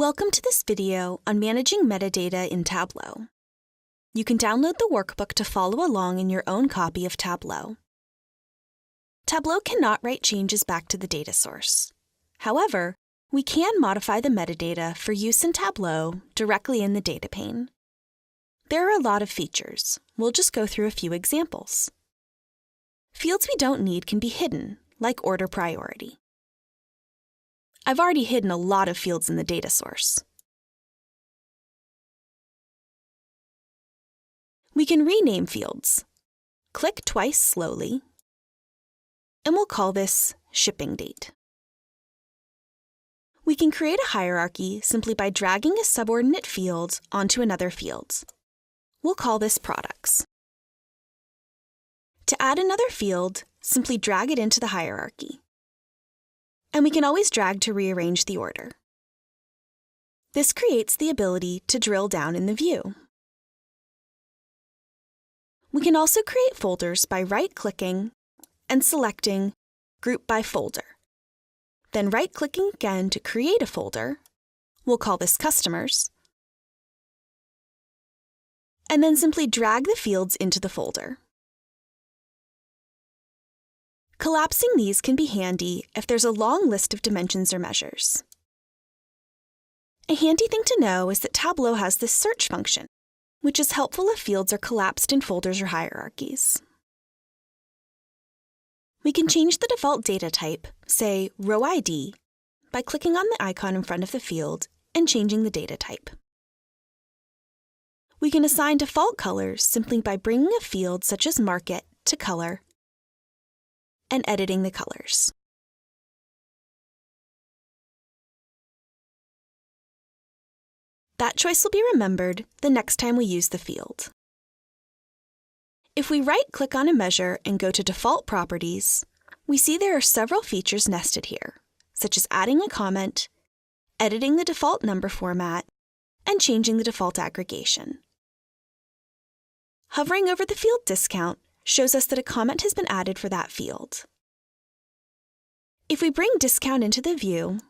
Welcome to this video on managing metadata in Tableau. You can download the workbook to follow along in your own copy of Tableau. Tableau cannot write changes back to the data source. However, we can modify the metadata for use in Tableau directly in the data pane. There are a lot of features. We'll just go through a few examples. Fields we don't need can be hidden, like order priority. I've already hidden a lot of fields in the data source. We can rename fields. Click twice slowly, and we'll call this shipping date. We can create a hierarchy simply by dragging a subordinate field onto another field. We'll call this products. To add another field, simply drag it into the hierarchy. And we can always drag to rearrange the order. This creates the ability to drill down in the view. We can also create folders by right-clicking and selecting Group by Folder. Then right-clicking again to create a folder. We'll call this Customers. And then simply drag the fields into the folder. Collapsing these can be handy if there's a long list of dimensions or measures. A handy thing to know is that Tableau has this search function, which is helpful if fields are collapsed in folders or hierarchies. We can change the default data type, say row ID, by clicking on the icon in front of the field and changing the data type. We can assign default colors simply by bringing a field such as Market to Color and editing the colors. That choice will be remembered the next time we use the field. If we right-click on a measure and go to Default Properties, we see there are several features nested here, such as adding a comment, editing the default number format, and changing the default aggregation. Hovering over the field discount shows us that a comment has been added for that field. If we bring discount into the view,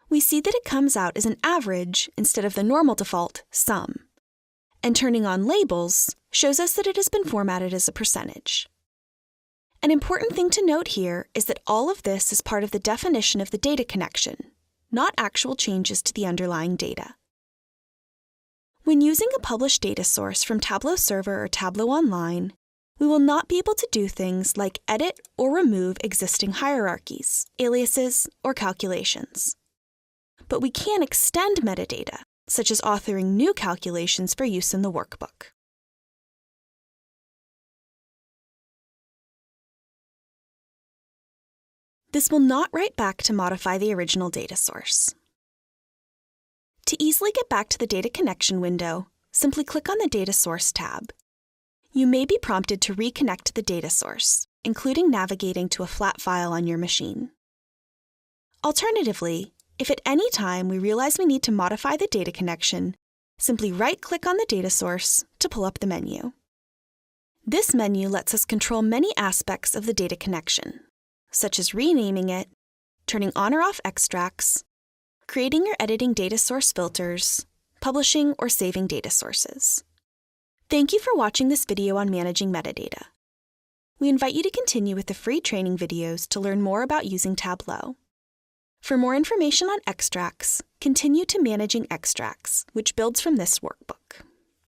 we see that it comes out as an average instead of the normal default sum, and turning on labels shows us that it has been formatted as a percentage. An important thing to note here is that all of this is part of the definition of the data connection, not actual changes to the underlying data. When using a published data source from Tableau Server or Tableau Online, we will not be able to do things like edit or remove existing hierarchies, aliases, or calculations. But we can extend metadata, such as authoring new calculations for use in the workbook. This will not write back to modify the original data source. To easily get back to the data connection window, simply click on the Data Source tab. You may be prompted to reconnect to the data source, including navigating to a flat file on your machine. Alternatively, if at any time we realize we need to modify the data connection, simply right-click on the data source to pull up the menu. This menu lets us control many aspects of the data connection, such as renaming it, turning on or off extracts, creating or editing data source filters, publishing or saving data sources. Thank you for watching this video on managing metadata. We invite you to continue with the free training videos to learn more about using Tableau. For more information on extracts, continue to Managing Extracts, which builds from this workbook.